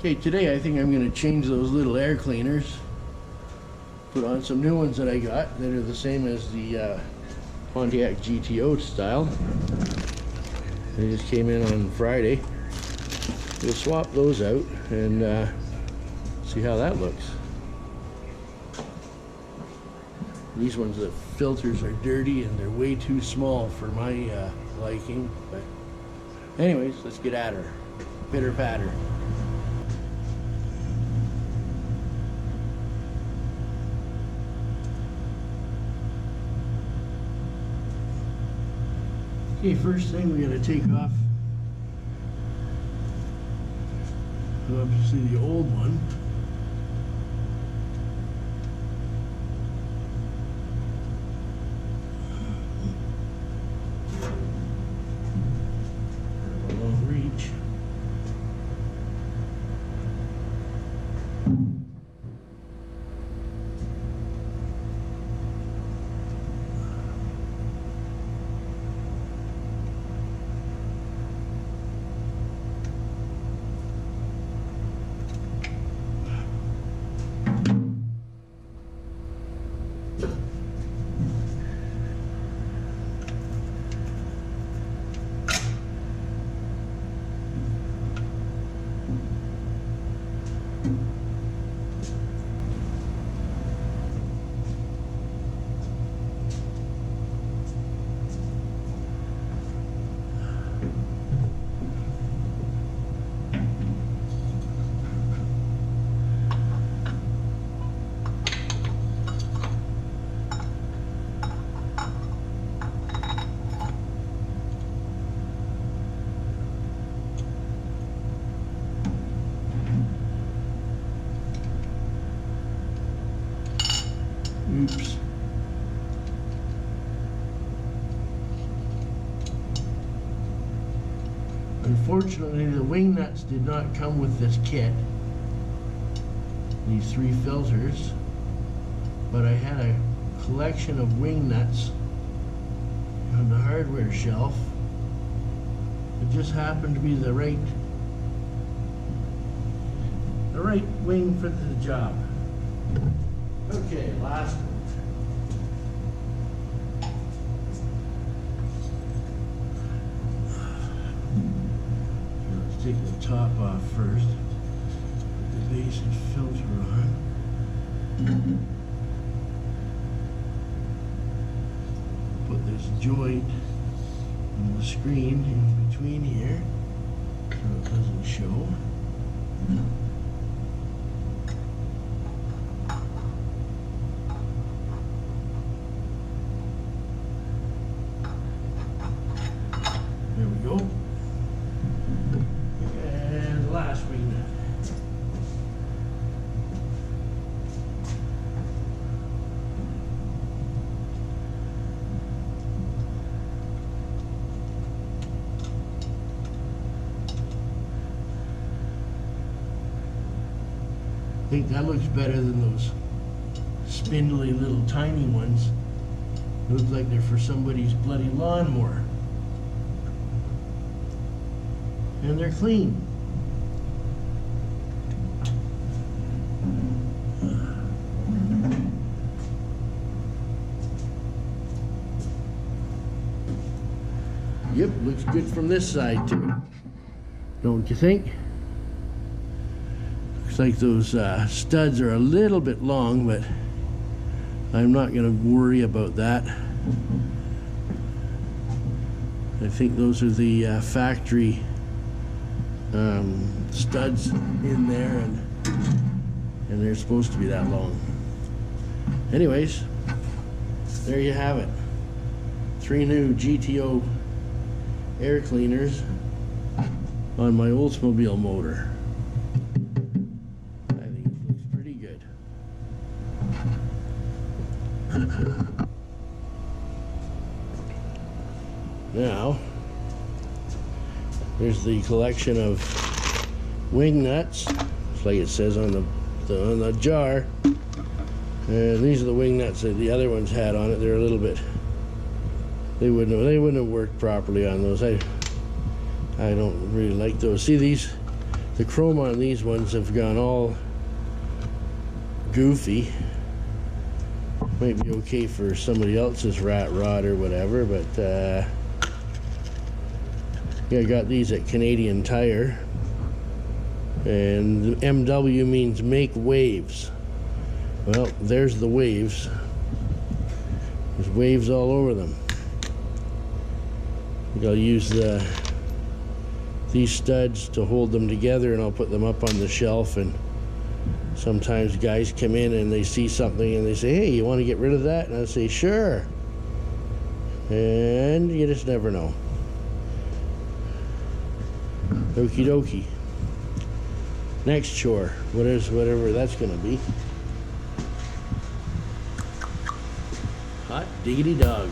Okay, today I think I'm going to change those little air cleaners. Put on some new ones that I got that are the same as the Pontiac GTO style. They just came in on Friday. We'll swap those out and see how that looks. These ones, the filters are dirty and they're way too small for my liking. But anyways, let's get at her. Pitter patter. Okay, first thing we're going to take off, obviously the old one. A long reach. Oops. Unfortunately, the wing nuts did not come with this kit, these 3 filters, but I had a collection of wing nuts on the hardware shelf. It just happened to be the right wing for the job. Okay, last one. Let's take the top off first. Put the basic filter on. Put this joint on the screen in between here so it doesn't show. There we go. And the last wing nut. I think that looks better than those spindly little tiny ones. They look like they're for somebody's bloody lawnmower. And they're clean. Yep, looks good from this side too. Don't you think? Looks like those studs are a little bit long, but I'm not going to worry about that. I think those are the factory studs in there, and they're supposed to be that long. Anyways, there you have it. 3 new GTO air cleaners on my Oldsmobile motor. I think it looks pretty good. Now, there's the collection of wing nuts, just like it says on the jar. And these are the wing nuts that the other ones had on it. They're a little bit, they wouldn't have worked properly on those. I don't really like those. See, these The chrome on these ones have gone all goofy. Might be okay for somebody else's rat rod or whatever, but yeah, I got these at Canadian Tire, and the MW means make waves. Well, there's the waves. There's waves all over them. I'll use these studs to hold them together, and I'll put them up on the shelf. And sometimes guys come in and they see something and they say, hey, you want to get rid of that? And I say, sure. And you just never know. Okie dokie. Next chore, whatever that's gonna be. Hot diggity dog.